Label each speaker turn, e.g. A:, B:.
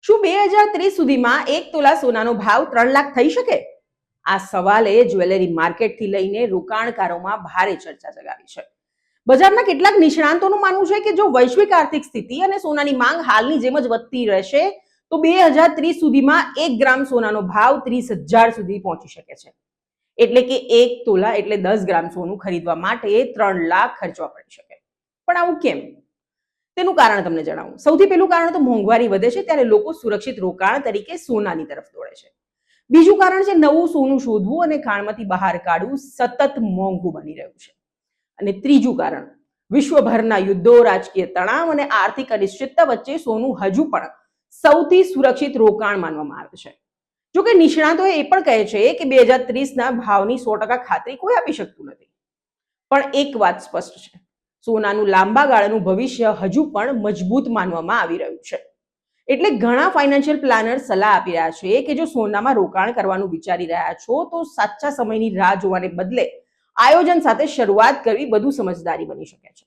A: શું 2030 સુધીમાં 1 તોલા સોનાનો ભાવ 3 લાખ થઈ શકે? આ સવાલે જ્વેલરી માર્કેટથી લઈને રોકાણકારોમાં ભારે ચર્ચા જગાવી છે. બજારના કેટલાક નિષ્ણાંતોનું માનવું છે કે જો વૈશ્વિક આર્થિક સ્થિતિ અને સોનાની માંગ હાલની જેમ જ વધતી રહેશે તો 2030 સુધીમાં 1 ગ્રામ સોનાનો ભાવ 30,000 સુધી પહોંચી શકે છે. એટલે કે 1 તોલા એટલે 10 ગ્રામ સોનું ખરીદવા માટે 3 લાખ ખર્ચવા પડી શકે. પણ આવું કેમ? તેનું કારણ તમને જણાવું. સૌથી પહેલું કારણ તો મોંઘવારી વધે છે ત્યારે લોકો સુરક્ષિત રોકાણ તરીકે સોનાની તરફ દોડે છે. બીજું કારણ છે નવું સોનું શોધવું અને ખાણમાંથી બહાર કાઢવું સતત મોંઘું બની રહ્યું છે. અને ત્રીજું કારણ વિશ્વભરના યુદ્ધો, રાજકીય તણાવ અને આર્થિક અનિશ્ચિતતા વચ્ચે સોનું હજુ પણ સૌથી સુરક્ષિત રોકાણ માનવામાં આવે છે. જોકે નિષ્ણાતો એ પણ કહે છે કે 2030ના ભાવની 100% ખાતરી કોઈ આપી શકતું નથી. પણ એક વાત સ્પષ્ટ છે, સોનાનું લાંબા ગાળાનું ભવિષ્ય હજુ પણ મજબૂત માનવામાં આવી રહ્યું છે. એટલે ઘણા ફાઇનાન્શિયલ પ્લાનર સલાહ આપી રહ્યા છે કે જો સોનામાં રોકાણ કરવાનું વિચારી રહ્યા છો તો સાચા સમયની રાહ જોવાને બદલે આયોજન સાથે શરૂઆત કરવી વધુ સમજદારી બની શકે છે.